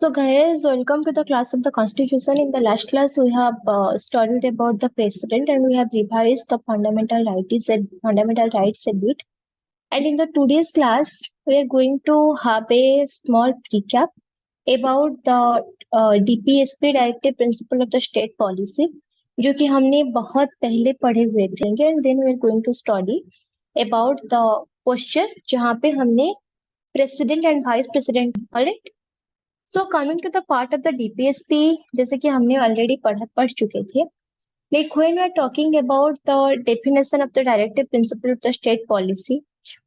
So, guys, welcome to the class of the Constitution. In the last class, we have studied about the president and we have revised the fundamental rights a bit. And in the today's class, we are going to have a small recap about the DPSP Directive Principle of the State Policy, जो कि हमने बहुत पहले पढ़े हुए थे. And then we are going to study about the question जहाँ पे हमने president and vice president. Alright. So coming to the part of the DPSP, जैसे कि हमने ऑलरेडी पढ़ चुके थे. Like when we are talking about the definition of the directive principle of the state policy,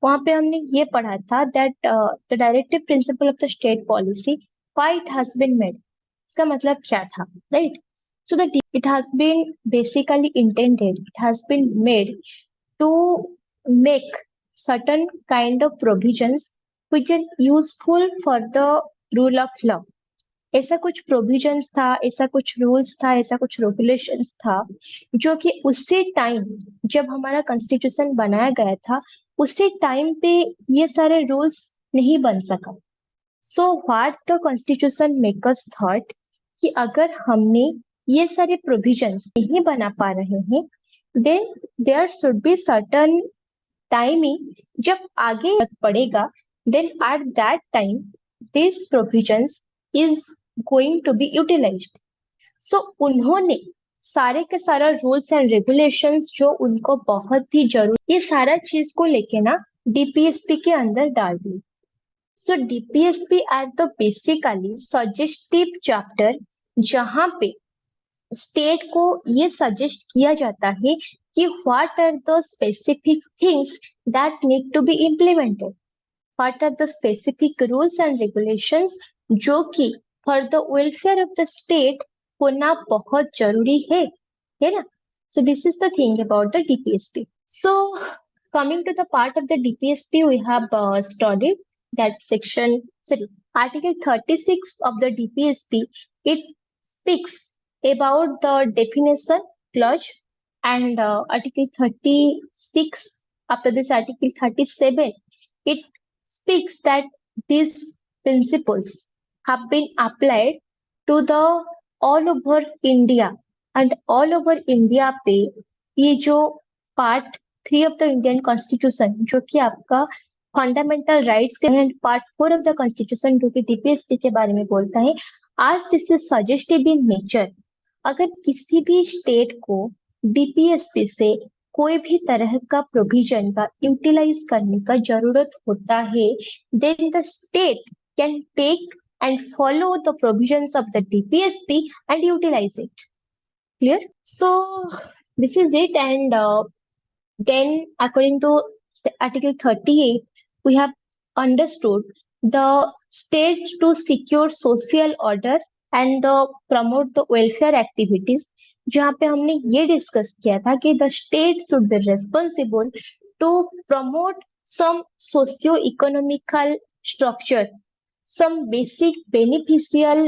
वहां पे हमने ये पढ़ा था that the directive principle of the state policy why it has been made. इसका मतलब क्या था, right? So that it has been basically intended, it has been made to make certain kind of provisions which are useful for the rule of law. ऐसा कुछ provisions था, ऐसा कुछ rules था, ऐसा कुछ रेगुलेशंस था जो कि उसी टाइम जब हमारा कॉन्स्टिट्यूशन बनाया गया था उसी टाइम पे ये सारे रूल्स नहीं बन सका. So what the constitution makers thought कि अगर हमने ये सारे प्रोविजंस नहीं बना पा रहे हैं, then there should be certain timing जब आगे पड़ेगा, then at that time these provisions is going to be utilized. So उन्होंने सारे के सारा रूल्स एंड रेगुलेशंस जो उनको बहुत ही जरूरी, ये सारा चीज को लेके ना डीपीएसपी के अंदर डाल दी. So DPSP at the basically suggestive chapter, जहां पे स्टेट को ये सजेस्ट किया जाता है कि what are the specific things that need to be implemented, what are the specific rules and regulations जो कि for the welfare of the state होना बहुत जरूरी है ना? So this is the thing about the DPSP. सो coming to the part of the DPSP, we have studied that Article 36 of the DPSP. It speaks about the definition clause, and Article 36, after this Article 37, it speaks that these principles have been applied to the all over India, and all over India पे ये जो part 3 of the Indian constitution जो कि आपका fundamental rights के, and part 4 of the constitution जो कि DPSP के बारे में बोलता है, आज this is suggestive in nature. अगर किसी भी स्टेट को डीपीएसपी से कोई भी तरह का प्रोविजन का यूटिलाइज करने का जरूरत होता है, then the state can take and follow the provisions of the DPSP and utilize it. Clear? So this is it, and then according to Article 38, we have understood the state to secure social order and promote the welfare activities, जहाँ पे हमने ये discuss किया था कि the state should be responsible to promote some socio-economical structures, some basic beneficial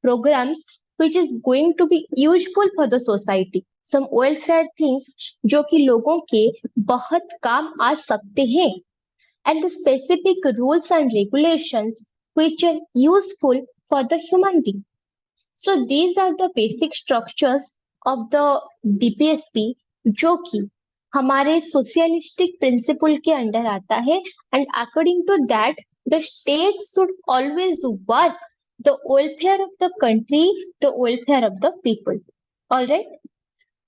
programs which is going to be useful for the society, some welfare things जो कि लोगों के बहुत काम आ सकते हैं, and the specific rules and regulations which are useful for the human being. So these are the basic structures of the DPSP जो कि हमारे सोशलिस्टिक प्रिंसिपल के अंडर आता है, and according to that the state should always work the welfare of the country, the welfare of the people. All right.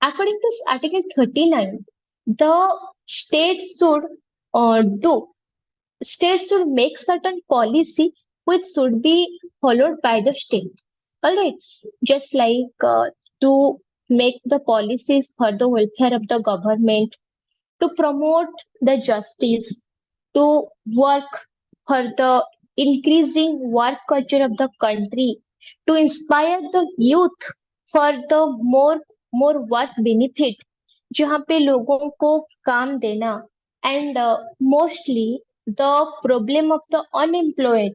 According to Article 39, the state should states should make certain policy which should be followed by the state. All right. Just like to make the policies for the welfare of the government, to promote the justice, to work for the increasing work culture of the country, to inspire the youth for the more work benefit, जहाँ पे लोगों को काम देना, and mostly the problem of the unemployment,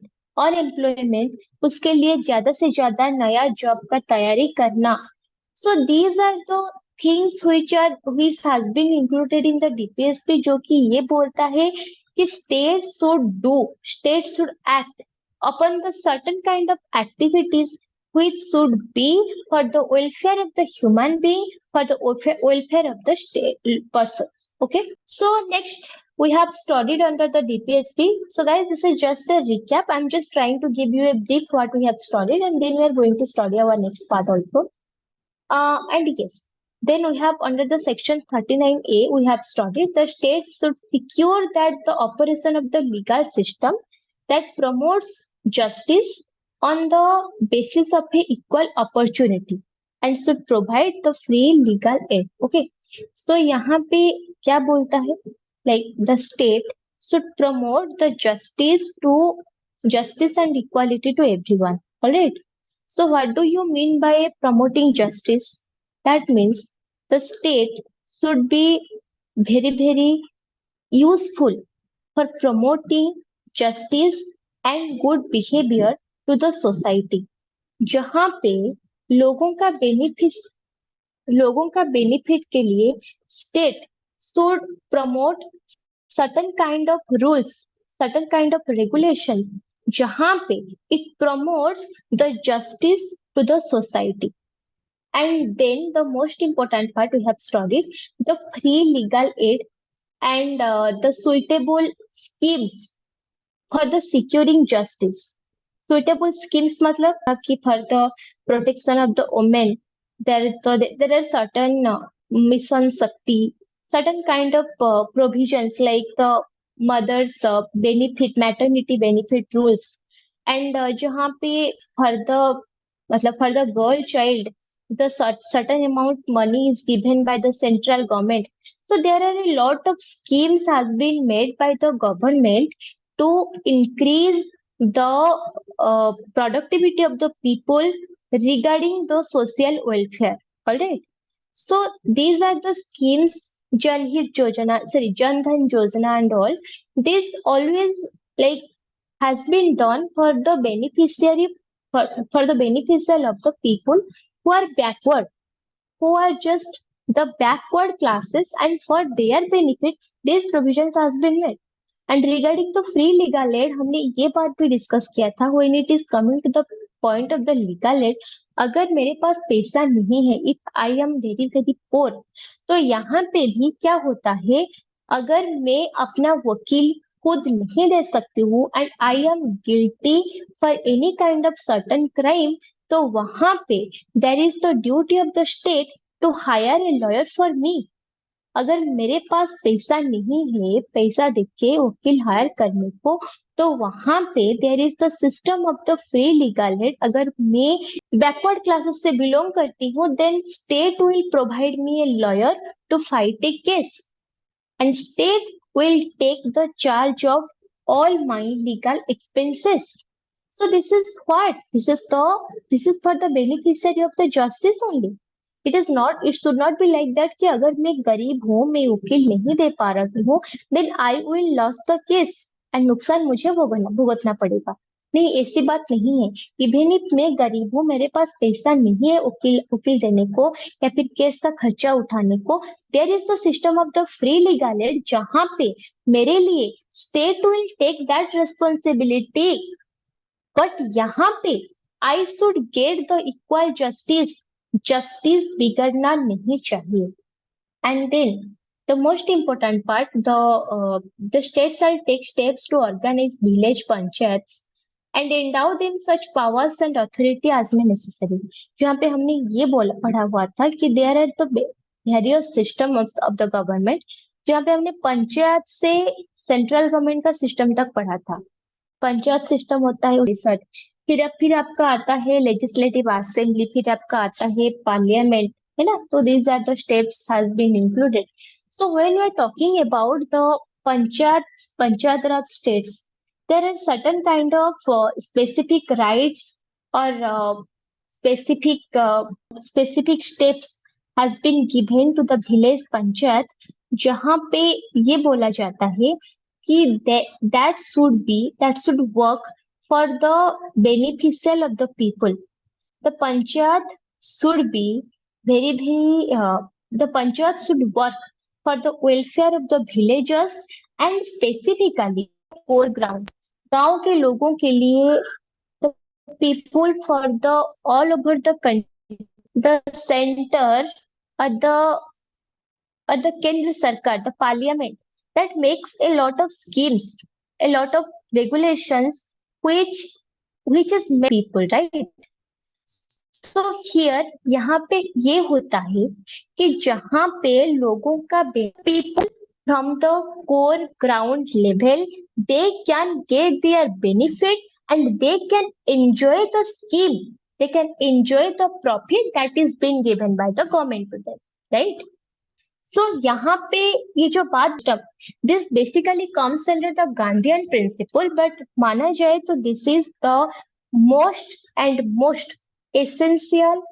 उसके लिए ज्यादा से ज्यादा नया जॉब का तैयारी करना. So these are the things which has been included in the DPSP, जो कि ये बोलता है कि state should act upon the certain kind of activities which should be for the welfare of the human being, for the welfare of the state persons. Okay. So next we have studied under the DPSP. So guys, this is just a recap. I'm just trying to give you a brief what we have studied, and then we are going to study our next part also. And yes, then we have under the section 39A, we have studied the states should secure that the operation of the legal system that promotes justice on the basis of a equal opportunity and should provide the free legal aid. Okay. So यहाँ पे क्या बोलता है? Like the state should promote the justice and equality to everyone. Alright. So, what do you mean by promoting justice? That means the state should be very useful for promoting justice and good behavior to the society. जहाँ पे लोगों का benefit के लिए state should promote certain kind of rules, certain kind of regulations, जहाँ पे it promotes the justice to the society. And then the most important part we have studied the free legal aid and the suitable schemes for the securing justice. Suitable schemes मतलब कि for the protection of the women, there are certain mission Shakti, certain kind of provisions like the mother's maternity benefit rules, and जहाँ पे for the मतलब for the girl child the certain amount money is given by the central government. So there are a lot of schemes has been made by the government to increase the productivity of the people regarding the social welfare. All right. So these are the schemes Jan Hit Yojana, sorry, Jan Dhan Yojana and all. This always like has been done for the for the beneficial of the people who are backward, who are just the backward classes, and for their benefit these provisions has been made. And regarding the free legal aid हमने ये बात भी discuss किया था when it is coming to the point of the legal aid, अगर मेरे पास पैसा नहीं है, if I am very poor, तो यहाँ पे भी क्या होता है, अगर मैं अपना वकील खुद नहीं दे सकती हूँ and I am guilty for any kind of certain crime, तो वहां पे there is the duty of the state to hire a lawyer for me. अगर मेरे पास पैसा नहीं है पैसा देके वकील हायर करने को, तो वहां पे there is the system of the free legal aid. अगर मैं बैकवर्ड क्लासेस से बिलोंग करती हूँ, then state will provide me a lawyer to fight a case, and state will take the charge of all my legal expenses. So this is what this is for the beneficiary of the justice only. It should not be like that कि अगर मैं गरीब हूँ, मैं वकील नहीं दे पा रही हूँ, then I will lose the case and नुकसान मुझे भुगतना पड़ेगा. नहीं, ऐसी बात नहीं है. इवन इफ मैं गरीब हूँ, मेरे पास पैसा नहीं है वकील देने को या फिर केस का खर्चा उठाने को, there is the system of the free legal aid, जहां पे मेरे लिए state will take that responsibility. But यहाँ पे I should get the equal justice बिगड़ना नहीं चाहिए. And then the most important part, the states shall take steps to organize village panchayats and endow them such powers and authority as may necessary. जहाँ पे हमने ये पढ़ा हुआ था कि there are the various system of the government, जहाँ पे हमने पंचायत से सेंट्रल गवर्नमेंट का सिस्टम तक पढ़ा था. पंचायत सिस्टम होता है रिसर्च, फिर आपका आता है लेजिस्लेटिव असेंबली, फिर आपका आता है पार्लियामेंट, है ना. तो these are the steps has been included. So when we are talking about the Panchayat Raj states, there are certain kind of specific rights or specific steps has been given to the village panchayat, जहाँ पे ये बोला जाता है कि that should work for the beneficial of the people. The panchayat should be the panchayat should work for the welfare of the villagers and specifically foreground. गांव के लोगों के लिए, the people for the all over the country, the center or the Kendra Sarkar, the parliament, that makes a lot of schemes, a lot of regulations, which which is people, right? So here यहाँ पे ये होता है कि जहाँ पे लोगों का people from the core ground level, they can get their benefit and they can enjoy the scheme, they can enjoy the profit that is being given by the government to them, right? So यहाँ पे ये जो बात, this basically comes under the Gandhian principle, but माना जाए तो this is the most and most essential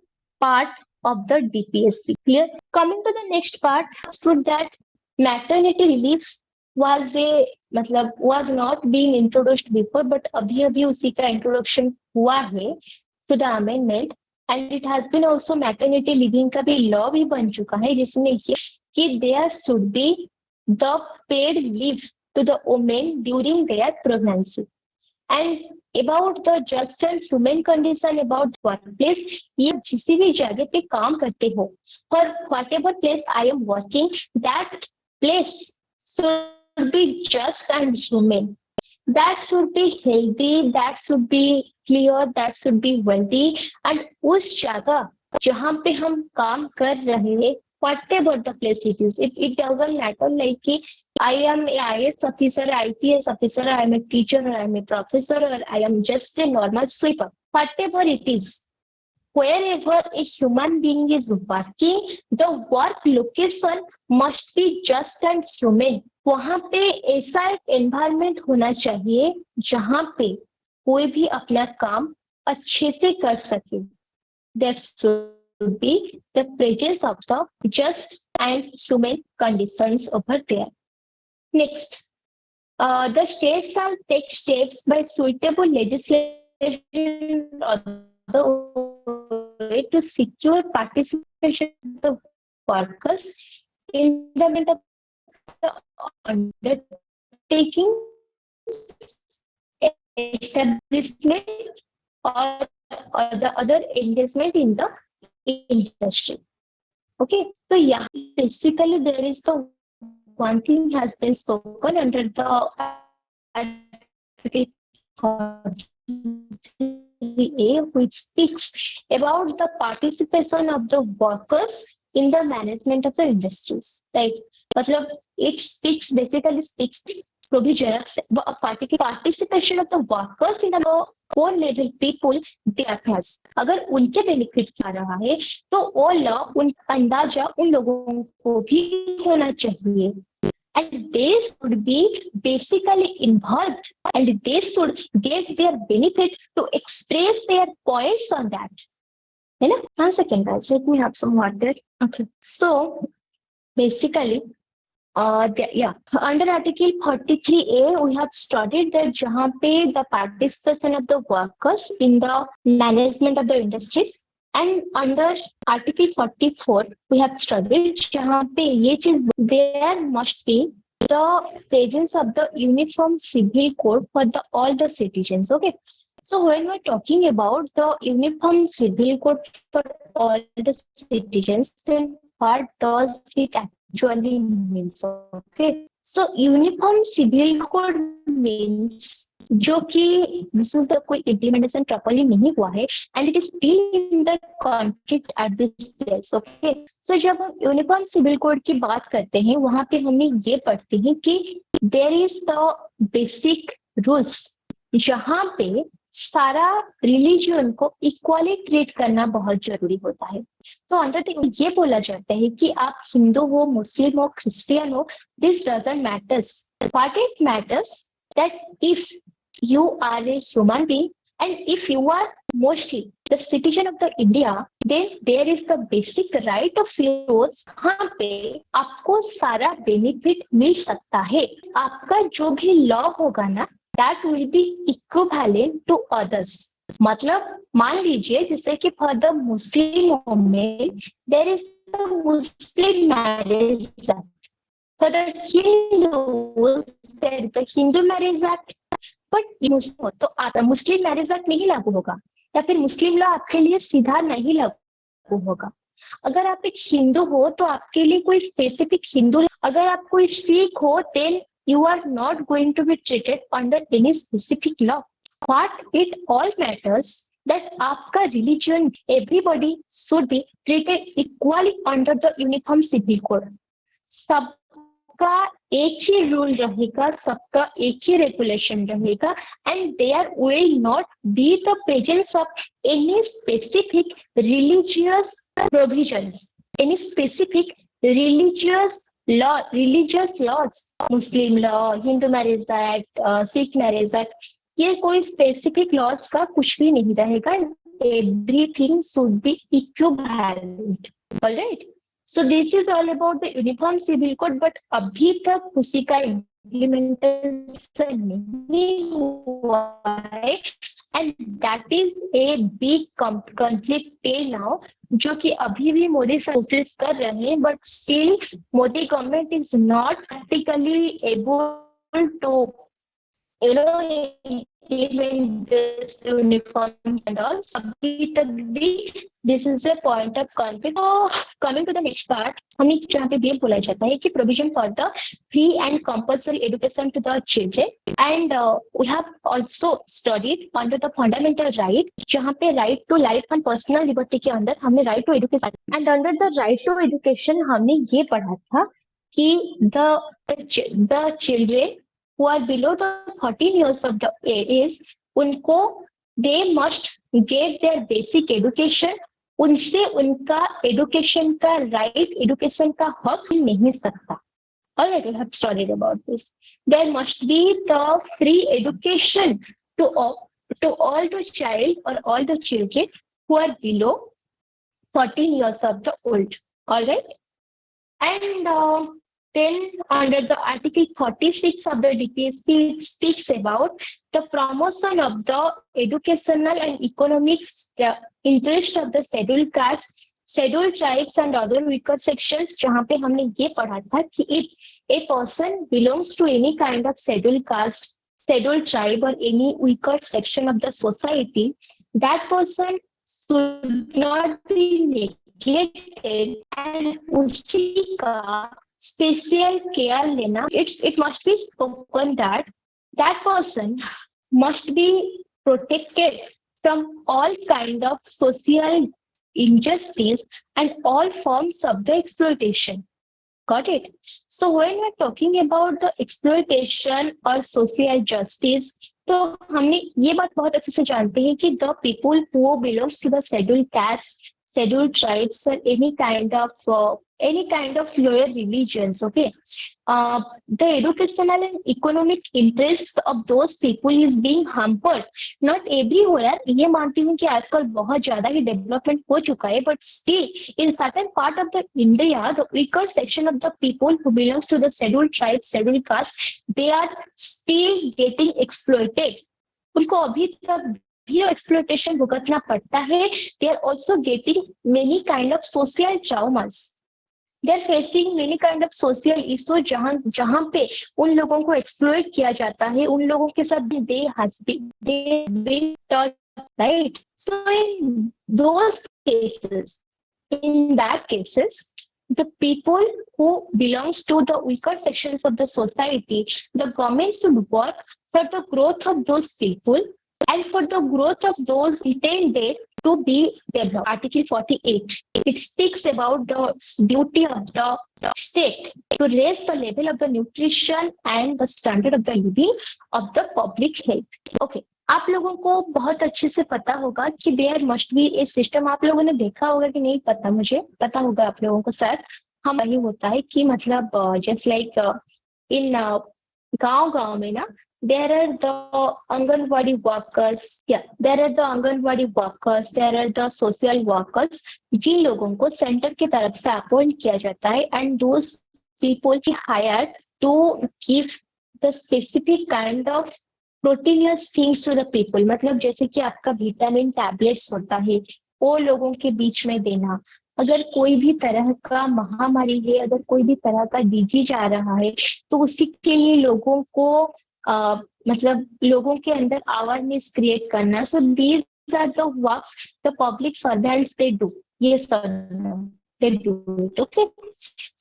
part of the DPSP. Clear? Coming to the next part, stood that maternity leave was a मतलब was not being introduced before, but अभी अभी उसी का introduction हुआ है to the amendment, and it has been also maternity leaving का भी law भी बन चुका है जिसमें ये कि there should be the paid leave to the women during their pregnancy. And about the just and human condition about workplace, ये किसी भी जगह पे काम करते हो, for whatever place I am working, that place should be just and human. That should be healthy, that should be clear, that should be wealthy. And उस जगह जहाँ पे हम काम कर रहे हैं, whatever the place it is, it doesn't matter like कि I am a IAS officer, IPS officer, I am a teacher, or I am a professor, or I am just a normal sweeper. Whatever it is, wherever a human being is working, the work location must be just and human. वहां पे ऐसा एक environment होना चाहिए जहां पे कोई भी अपना काम अच्छे से कर सके. That should be the presence of the just and human conditions over there. Next, the states shall take steps by suitable legislation or the way to secure participation of the workers in the undertaking, establishment, or the other engagement in the industry. Okay, so yeah, basically there is the one thing has been spoken under the Article 43A, which speaks about the participation of the workers in the management of the industries. Like, मतलब it speaks basically speaks provision of participation of the workers in the core level people their has. अगर उनके benefit क्या रहा है तो वो law उन अंदाजा उन लोगों को भी होना चाहिए. And they should be basically involved and they should get their benefit to express their points on that. You know? 1 second, guys. Let me have some water. Okay. So basically, under Article 43A, we have studied that जहाँ पे the participation of the workers in the management of the industries. And under Article 44, we have studied जहाँ पे ये चीज there must be the presence of the uniform civil code for all the citizens. Okay. So when we're talking about the uniform civil code for all the citizens, then what does it actually means? Okay. So uniform civil code means जो कि this is the कोई implementation properly नहीं हुआ है and it is still in the conflict at this place. Okay. So जब हम uniform civil code की बात करते हैं वहां पे हमने ये पढ़ते हैं कि there is the basic rules जहां पे सारा रिलीजन को इक्वली ट्रीट करना बहुत जरूरी होता है. तो अंडर ये बोला जाता है कि आप हिंदू हो, मुस्लिम हो, क्रिश्चियन हो, this doesn't matters. What it matters that if you are a human being and if you are mostly the citizen of the India, then there is the basic right of yours. हाँ पे आपको सारा benefit मिल सकता है. आपका जो भी law होगा ना, that will be equivalent to others. मतलब मान लीजिए जैसे कि for the Muslim women there is the Muslim Marriage Act. For the Hindus there is the Hindu Marriage Act. But Muslim हो तो आप मुस्लिम मैरिज एक्ट नहीं लागू होगा, या फिर मुस्लिम लॉ आपके लिए सीधा नहीं लागू होगा। अगर आप एक हिंदू हो तो आपके लिए कोई स्पेसिफिक हिंदू, अगर आप कोई सिख हो then you are not going to be treated under any specific law. What it all matters that आपका religion, everybody should be treated equally under the uniform civil code. सबका एक ही रूल रहेगा, सबका एक ही रेगुलेशन रहेगा, and there will not be the presence of any specific religious provisions, any specific religious laws, Muslim law, Hindu marriage act, Sikh marriage act, ये कोई specific laws का कुछ भी नहीं रहेगा. Everything should be equivalent. Alright, so this is all about the uniform civil code, but अभी तक उसी का इम्प्लीमेंटेशन नहीं हुआ है, and that is a big conflict till now, जो कि अभी भी मोदी कोशिश कर रहे हैं, but still Modi government is not practically able to implement this uniforms and all. अभी तक भी this is a point of conflict. So coming to the next part, हमें जहाँ पे ये बोला जाता है कि provision for the free and compulsory education to the children, and we have also studied under the fundamental right, जहाँ पे right to life and personal liberty के अंदर हमने right to education, and under the right to education हमने ये पढ़ा था कि the children who are below the 13 years of the age, उनको they must get their basic education. उनसे उनका education का right, education का हक नहीं सकता. Alright, we have studied about this. There must be the free education to all the child or all the children who are below 14 years of the old. Alright, and then under the Article 46 of the DPSP, it speaks about the promotion of the educational and economic interest of the scheduled caste, scheduled tribes and other weaker sections, जहाँ पे हमने ये पढ़ा था कि if a person belongs to any kind of scheduled caste, scheduled tribe or any weaker section of the society, that person should not be neglected and उसी का special care लेना. It must be spoken that that person must be protected from all kind of social injustice and all forms of the exploitation. Got it? So when we're talking about the exploitation or social justice, तो हमने ये बात बहुत अच्छे से जानते हैं कि the people who belongs to the scheduled caste, scheduled tribes or any kind of lower religions, okay, the educational and economic interests of those people is being hampered. Not everywhere, ये मानती हूँ कि आजकल बहुत ज्यादा ही डेवलपमेंट हो चुका है, but still in certain part of the India, the weaker section of the people who belongs to the scheduled tribes, scheduled caste, they are still getting exploited. उनको अभी तक भी exploitation भुगतना पड़ता है. They are also getting many kind of social traumas. They are facing many kind of social issues जहाँ पे उन लोगों को exploit किया जाता है, उन लोगों के साथ they been taught, right? So in those cases, the people who belongs to the weaker sections of the society, the government should work for the growth of those people and for the growth of those intended to be developed. Article 48, it speaks about the duty of the state to raise the level of the nutrition and the standard of the living of the public health. Okay, आप लोगों को बहुत अच्छे से पता होगा कि there must be a system. आप लोगों ने देखा होगा कि नहीं पता, मुझे पता होगा आप लोगों को शायद. हम यही होता है कि मतलब जस्ट लाइक इन गांव में ना, there are the Anganwadi workers, there are the social workers, जिन लोगों को सेंटर की तरफ से अपॉइंट किया जाता है, and those people hired to give the specific kind of proteinous things to the people. मतलब जैसे कि आपका विटामिन टैबलेट्स होता है, वो लोगों के बीच में देना. अगर कोई भी तरह का महामारी है, अगर कोई भी तरह का डिजीज आ रहा है, तो उसी के लिए लोगों को मतलब लोगों के अंदर अवेयरनेस क्रिएट करना. So these are the works the public servants they do. ये सब they do it. Okay,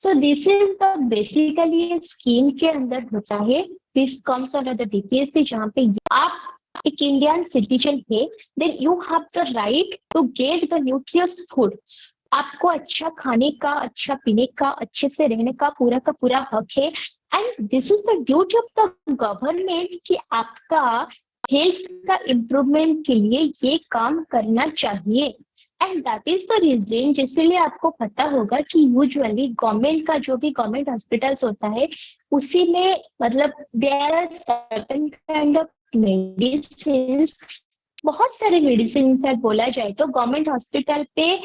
so this is the basically scheme के अंदर होता है. This comes under the DPSP, जहाँ पे आप एक इंडियन सिटीजन है, then you have the right to get the nutritious food. आपको अच्छा खाने का, अच्छा पीने का, अच्छे से रहने का पूरा हक है. And this is the duty of the government कि आपका हेल्थ का इम्प्रूवमेंट के लिए ये काम करना चाहिए. And that is the reason, जिसलिए आपको पता होगा कि यूजुअली गवर्नमेंट का जो भी गवर्नमेंट हॉस्पिटल्स होता है उसी में मतलब there are certain kind of medicine. बहुत सारे मेडिसिन इनफैक्ट बोला जाए तो गवर्नमेंट हॉस्पिटल पे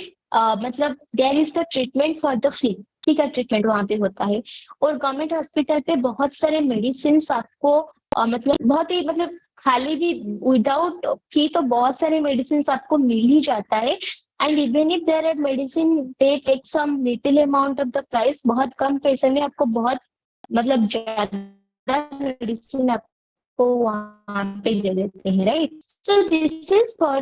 मतलब there is the treatment for the free. ठीक है, ट्रीटमेंट वहां पे होता है. और गवर्नमेंट हॉस्पिटल पे बहुत सारे मेडिसिन आपको मतलब बहुत ही मतलब खाली भी विदाउट फी तो बहुत सारे मेडिसिन आपको मिल ही जाता है. And even if there are medicine they take some little amount of the price. बहुत कम पैसे में आपको बहुत मतलब ज्यादा मेडिसिन आपको वहां पे दे देते हैं. Right, so this is for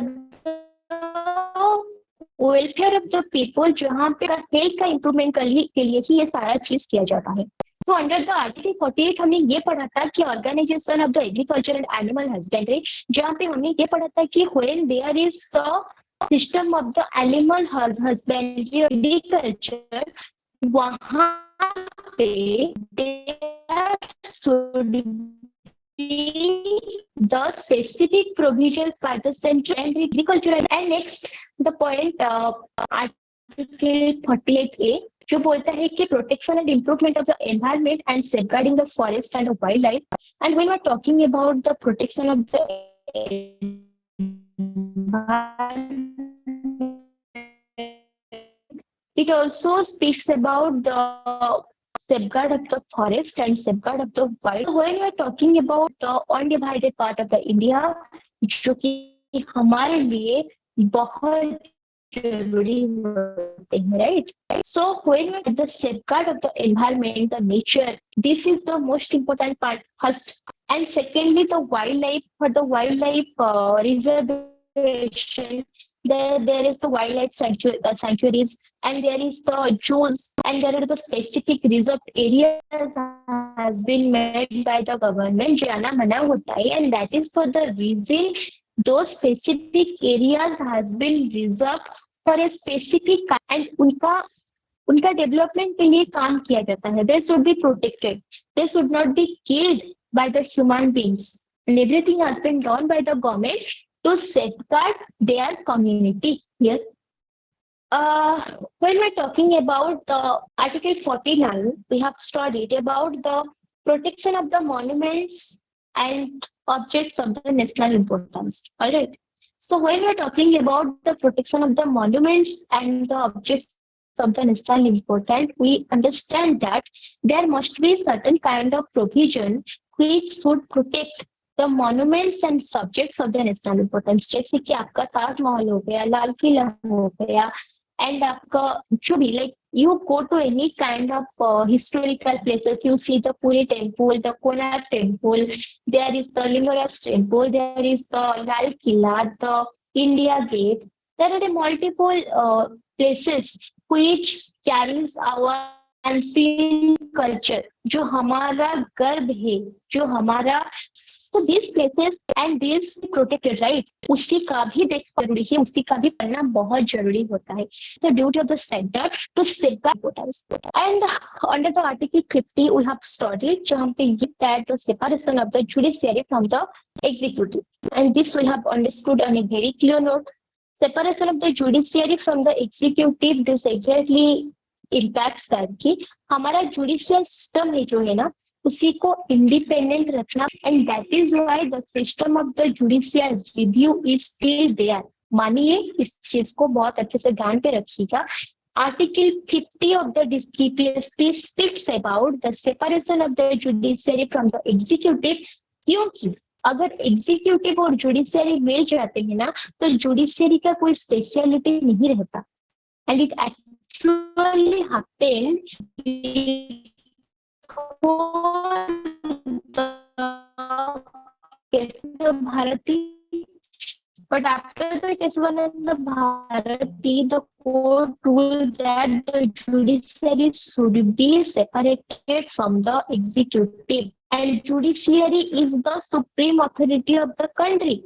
welfare of the people, जहाँ पे हेल्थ का इम्प्रूवमेंट के लिए ही ये सारा चीज किया जाता है. So under the Article 48 हमने ये पढ़ा था कि organization of the agriculture and animal husbandry, जहाँ पे हमने ये पढ़ा था कि when there is the system of the animal husbandry or agriculture, वहाँ पे there should be the specific provisions by the central and agricultural. And next the point Article 48A जो बोलता है कि protection and improvement of the environment and safeguarding the forest and wild life. And when we are talking about the protection of the it also speaks about the safeguard of the forest and safeguard of the wild. So when we are talking about the undivided part of the India, जो कि हमारे लिए बहुत जरूरी होते हैं, right? So when we the safeguard of the environment, the nature, this is the most important part first. And secondly, the wildlife. For the wildlife reservation, there is the wildlife sanctuaries, and there is the zoos, and there are the specific reserved areas has been made by the government. जाना मना होता है, and that is for the reason those specific areas has been reserved for a specific and उनका development के लिए काम किया जाता है. They should be protected. They should not be killed by the human beings. And everything has been done by the government to safeguard their community. Yes. When we're talking about the Article 49, we have studied about the protection of the monuments and objects of the national importance. All right. So when we're talking about the protection of the monuments and the objects of the national importance, we understand that there must be certain kind of provision which should protect the monuments and subjects of the national importance. जैसे कि आपका ताजमहल हो गया, लाल किला हो गया, and आपका जो भी like you go to any kind of historical places, you see the Puri temple, the Konark temple, there is the Lingaraj temple, there is the Lal Killa, the India Gate. There are the multiple places which carries our unseen culture, जो हमारा गर्व है, जो हमारा. So these places and these protected, right? उसी का भी देखना जरूरी है, उसी का भी पढ़ना बहुत जरूरी होता है. The duty of the center to safeguard importance. And under the Article 50, we have studied जहाँ पे that the separation of the judiciary from the executive. And this we have understood on a very clear note. Separation of the judiciary from the executive, this exactly impacts that कि हमारा judicial system है जो है ना उसी को independent रखना. And that is why the system of the judicial review is still there. मानिए इस चीज को बहुत अच्छे से ध्यान पे रखिएगा. Article 50 of the DPSP speaks about the separation of the judiciary from the executive. क्योंकि अगर एग्जीक्यूटिव और जुडिशियरी मिल जाते हैं ना तो जुडिशियरी का कोई स्पेशलिटी नहीं रहता. And it actually happened the the Bharati, but after the case one in the Bharati, the court ruled that the judiciary should be separated from the executive, and judiciary is the supreme authority of the country.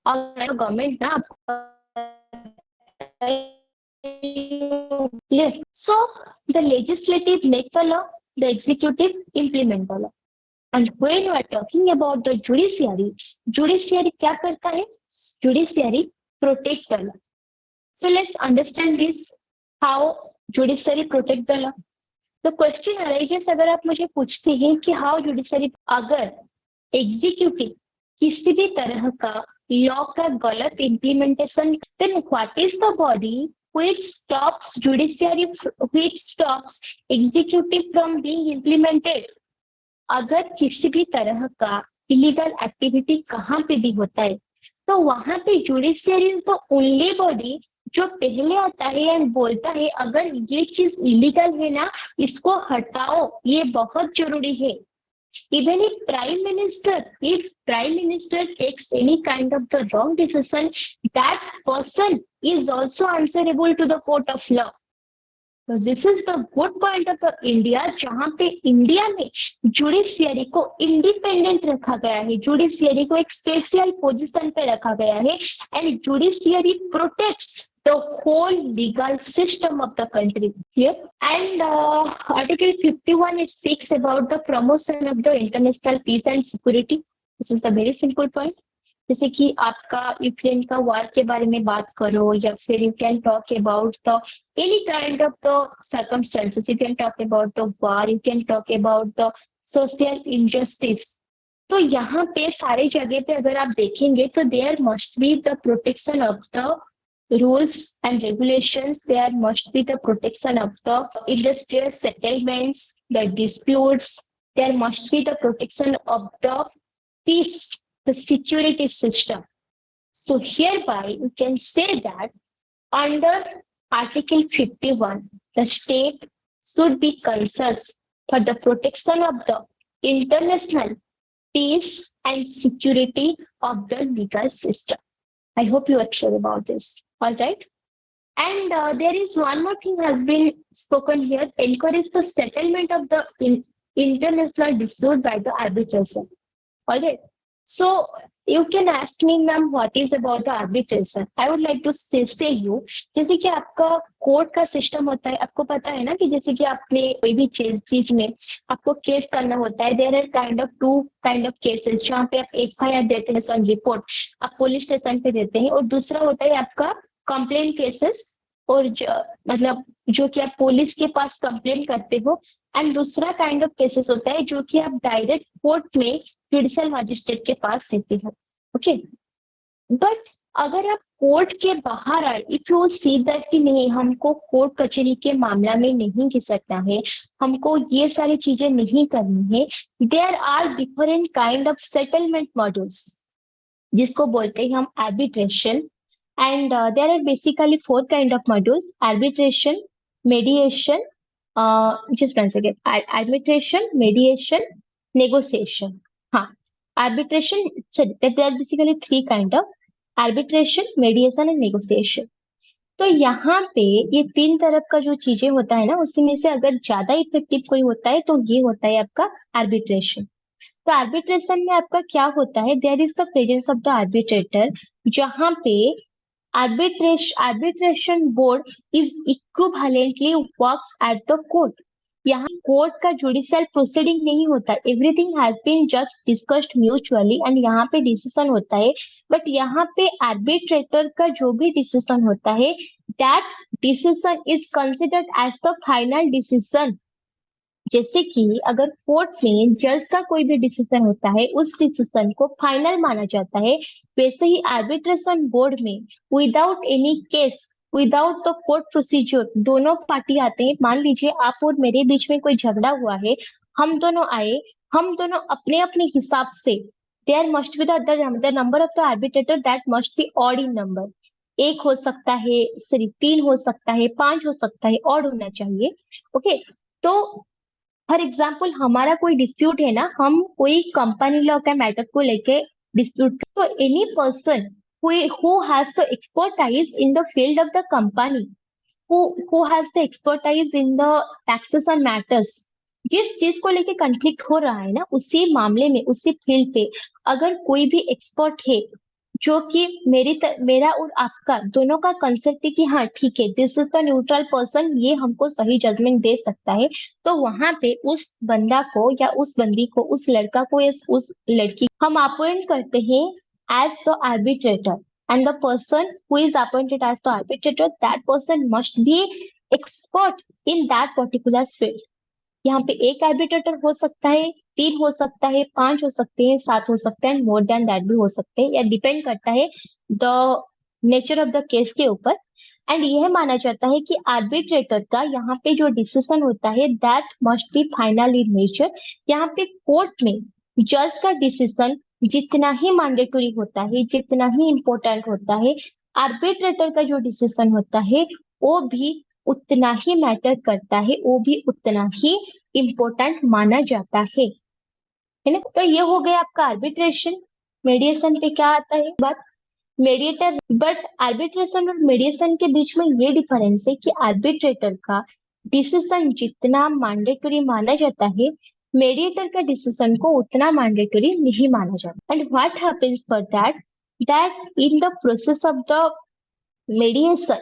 अगर government ना clear. So the legislative make the law, the executive implement the law. And when you are talking about the judiciary, judiciary क्या करता है? Judiciary protect the law. So let's understand this, how judiciary protect the law. The question arises, अगर आप मुझे पूछते हैं कि how judiciary, अगर executive किसी भी तरह का लॉ का गलत implementation, then what is the body which stops judiciary, which stops executive from being implemented? अगर किसी भी तरह का इलीगल एक्टिविटी कहाँ पे भी होता है तो वहां पे judiciary is the only body जो पहले आता है एंड बोलता है अगर ये चीज इलीगल है ना, इसको हटाओ, ये बहुत जरूरी है. Even if prime minister takes any kind of the wrong decision, that person is also answerable to the court of law. So this is the good point of the India, जहाँ पे इंडिया में judiciary को independent रखा गया है, judiciary को एक special position पे रखा गया है, and judiciary protects the whole legal system of the country here. And Article 51, it speaks about the promotion of the international peace and security. This is a very simple point. जैसे कि आपका Ukraine का वार के बारे में बात करो या फिर you can talk about the any kind of the circumstances, you can talk about the war, you can talk about the social injustice. तो यहाँ पे सारे जगह पे अगर आप देखेंगे तो there must be the protection of the rules and regulations, there must be the protection of the industrial settlements, the disputes, there must be the protection of the peace, the security system. So hereby you can say that under Article 51, the state should be concerned for the protection of the international peace and security of the legal system. I hope you are sure about this. All right. And there is one more thing has been spoken here, encourage the settlement of the international dispute by the arbitration. All right. So you can ask me, ma'am, what is about the arbitration? I would like to say you, जैसे कि आपका court का system होता है, आपको पता है ना कि जैसे कि आपने कोई भी चीज में आपको केस करना होता है, there are kind of two kind of cases, जहाँ पे आप एफआईआर देते हैं, सन रिपोर्ट आप पुलिस स्टेशन पे देते हैं, और दूसरा होता है आपका कंप्लेन केसेस, और मतलब जो कि आप पुलिस के पास कंप्लेन करते हो, एंड दूसरा काइंड ऑफ केसेस होता है जो कि आप डायरेक्ट कोर्ट में जुडिशियल मजिस्ट्रेट के पास देते हो. ओके, बट अगर आप कोर्ट के बाहर आए, इफ यू सी दैट कि नहीं हमको कोर्ट कचहरी के मामला में नहीं घिसकना है, हमको ये सारी चीजें नहीं करनी है, there are different kind of settlement modules जिसको बोलते हैं हम arbitration. And there are basically 4 kind of modules: arbitration, mediation, just one second, arbitration, mediation, negotiation. हाँ, arbitration, so there are basically 3 kind of arbitration, mediation and negotiation. तो यहाँ पे ये 3 तरफ का जो चीजें होता है ना, उसी में से अगर ज्यादा इफेक्टिव कोई होता है तो ये होता है आपका आर्बिट्रेशन. तो आर्बिट्रेशन में आपका क्या होता है, there is the presence of the arbitrator, जहाँ पे arbitration board is equivalently works at the court. यहाँ कोर्ट का जुडिशियल प्रोसीडिंग नहीं होता, everything has been just discussed mutually and यहाँ पे डिसीजन होता है. बट यहाँ पे आर्बिट्रेटर का जो भी डिसीजन होता है, that decision is considered as the final decision. जैसे कि अगर कोर्ट में जज का कोई भी डिसीजन होता है, उस डिसीजन को फाइनल माना जाता है, वैसे ही आर्बिट्रेशन बोर्ड में without any case, without the court procedure, दोनों पार्टी आते हैं. मान लीजिए आप और मेरे बीच में कोई झगड़ा हुआ है, हम दोनों आए, हम दोनों अपने अपने हिसाब से, there must be the number of the arbitrator that must be odd in number. 1 हो सकता है, सॉरी 3 हो सकता है, 5 हो सकता है, ऑड होना चाहिए. ओके, तो फॉर एग्जाम्पल हमारा कोई डिस्प्यूट है ना, हम कोई कंपनी लॉ का मैटर को लेके dispute. So any person who has the expertise in the field of the company, who has the expertise in the taxes and matters, जिस चीज को लेके कंफ्लिक्ट हो रहा है ना, उसी मामले में उसी फील्ड पे अगर कोई भी एक्सपर्ट है जो कि मेरा और आपका दोनों का कंसेप्ट है कि हाँ ठीक है, this is the neutral person, ये हमको सही जजमेंट दे सकता है, तो वहां पे उस बंदा को या उस बंदी को, उस लड़का को या उस लड़की हम अपॉइंट करते हैं as the arbitrator. And the person who is appointed as the arbitrator, that person must be expert in that particular field. यहाँ पे एक आर्बिट्रेटर हो सकता है, 3 हो सकता है, 5 हो सकते हैं, 7 हो सकते हैं, मोर देन दैट भी हो सकते हैं, या डिपेंड करता है the nature of the case के ऊपर. एंड यह माना जाता है कि आर्बिट्रेटर का यहाँ पे जो डिसीजन होता है that must B final in nature. यहाँ पे कोर्ट में जज का डिसीजन जितना ही मैंडेटरी होता है, जितना ही इम्पोर्टेंट होता है, आर्बिट्रेटर का जो डिसीजन होता है वो भी उतना ही मैटर करता है, वो भी उतना ही इम्पोर्टेंट माना जाता है ना. तो ये हो गया आपका आर्बिट्रेशन. मेडिएशन पे क्या आता है बात, मेडिएटर. बट आर्बिट्रेशन और मेडिएशन के बीच में ये डिफरेंस है कि आर्बिट्रेटर का डिसीजन जितना मैंडेटरी माना जाता है, मेडिएटर का डिसीजन को उतना मैंडेटरी नहीं माना जाता. And what happens for that in the process of the mediation,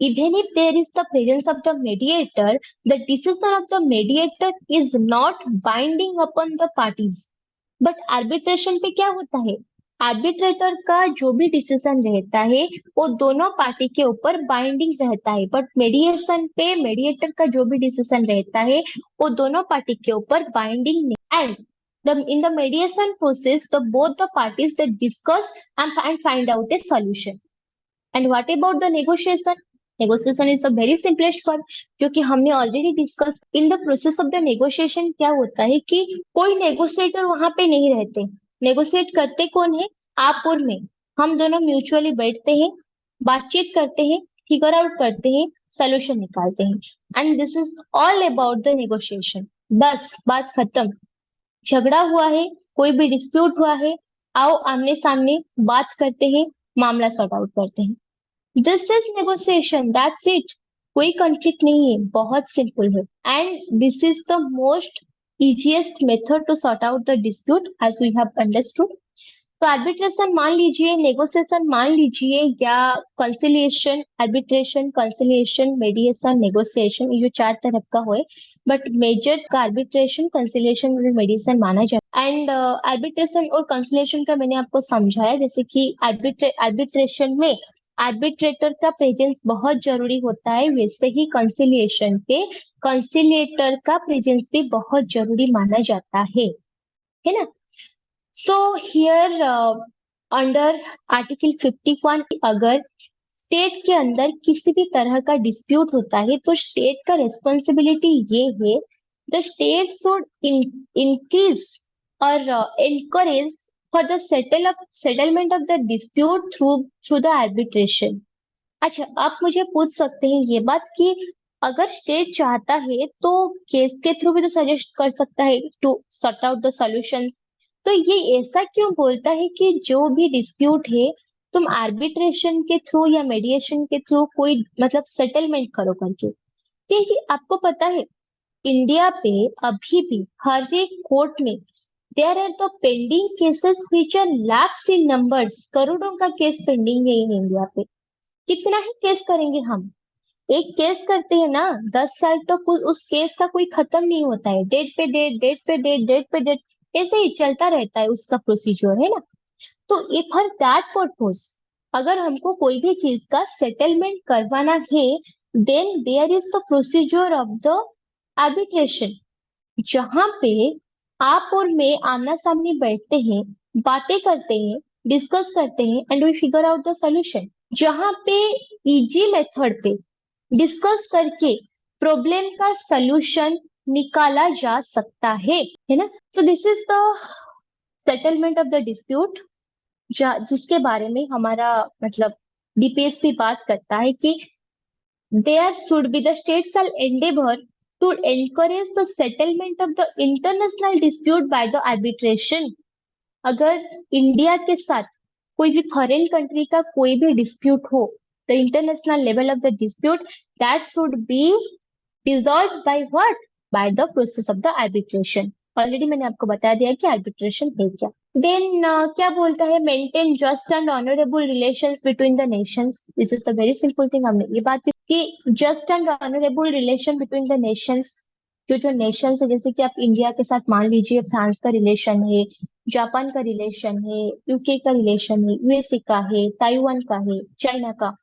even if there is the presence of the mediator, the decision of the mediator is not binding upon the parties. But arbitration पे क्या होता है, arbitrator का जो भी decision रहता है वो दोनों पार्टी के ऊपर बाइंडिंग रहता है, बट मेडिएशन पे मेडिएटर का जो भी डिसीजन रहता है वो दोनों पार्टी के ऊपर बाइंडिंग नहीं. And in the mediation process, the both the parties they discuss and find out a solution. And what about the negotiation, negotiation is the very simplest form, जो कि हमने already discuss. In the process of the negotiation क्या होता है कि कोई negotiator वहां पे नहीं रहते. नेगोशिएट करते कौन है, आप और मैं. हम दोनों म्यूचुअली बैठते हैं, बातचीत करते हैं, फिगर आउट करते हैं, सोल्यूशन निकालते हैं. And this is all about the negotiation. बस बात खत्म. झगड़ा हुआ है, कोई भी डिस्प्यूट हुआ है, आओ आमने सामने बात करते हैं, मामला सॉर्ट आउट करते हैं. This is negotiation, that's it. कोई कॉन्फ्लिक्ट नहीं है, बहुत सिंपल है. And this is the most easiest method to sort out the dispute as we have understood. तो आर्बिट्रेशन मान लीजिए, नेगोशिएशन मान लीजिए, या conciliation, arbitration, conciliation, mediation, negotiation, ये जो 4 तरह का हो, बट मेजर का आर्बिट्रेशन, कंसिलिएशन और मेडिएशन माना जाता है. एंड आर्बिट्रेशन और कंसिलिएशन का मैंने आपको समझाया, जैसे कि आर्बिट्रेशन में आर्बिट्रेटर का प्रेजेंस बहुत जरूरी होता है, वैसे ही कंसिलिएशन पे कंसिलिएटर का प्रेजेंस भी बहुत जरूरी माना जाता है ना. सो हियर अंडर आर्टिकल 51, अगर स्टेट के अंदर किसी भी तरह का डिस्प्यूट होता है तो स्टेट का रेस्पॉन्सिबिलिटी ये है, द स्टेट शुड इंक्रीज और encourage for the settlement of the dispute through the arbitration. अच्छा, आप मुझे पूछ सकते हैं ये बात कि अगर स्टेट चाहता है तो केस के थ्रू भी तो सजेस्ट कर सकता है to sort out the solutions. तो ये ऐसा क्यों बोलता है कि जो भी डिस्प्यूट है तुम आर्बिट्रेशन के थ्रू या मेडिएशन के थ्रू कोई मतलब सेटलमेंट करो करके? क्योंकि आपको पता है इंडिया पे अभी भी हर एक कोर्ट में there are the pending cases which are lakhs in numbers. करोड़ों का केस पेंडिंग है इन इंडिया पे. कितना ही केस करेंगे हम, एक केस करते हैं ना 10 साल तक तो उस केस का कोई खत्म नहीं होता है. डेट पे डेट, डेट पे डेट, डेट पे डेट, ऐसे ही चलता रहता है उसका प्रोसीजर, है ना. तो इफ फॉर दैट पर्पस अगर हमको कोई भी चीज का सेटलमेंट करवाना है, then there is the procedure of the arbitration, जहां पे आप और मैं आमना सामने बैठते हैं, बातें करते हैं, डिस्कस करते हैं, and we figure out the solution. जहां पे इजी मेथड पे डिस्कस करके प्रॉब्लम का सॉल्यूशन निकाला जा सकता है ना. So this is the settlement of the dispute, जिसके बारे में हमारा मतलब डीपीएस भी बात करता है कि there should be the state shall endeavour to encourage the settlement of the international dispute by the arbitration. अगर इंडिया के साथ कोई भी फॉरेन कंट्री का कोई भी डिस्प्यूट हो, the international level of the dispute, that should be dissolve by what, by the process of the arbitration. Already मैंने आपको बता दिया कि आर्बिट्रेशन है क्या। देन क्या बोलता है, maintain just and honourable relations between the Nations. This is the very simple thing, हमने ये बात कि just and honourable relation between the Nations, जो जो नेशंस है, जैसे कि आप इंडिया के साथ मान लीजिए फ्रांस का रिलेशन है, जापान का रिलेशन है, यूके का रिलेशन है, यूएसए का है, ताइवान का है, चाइना का।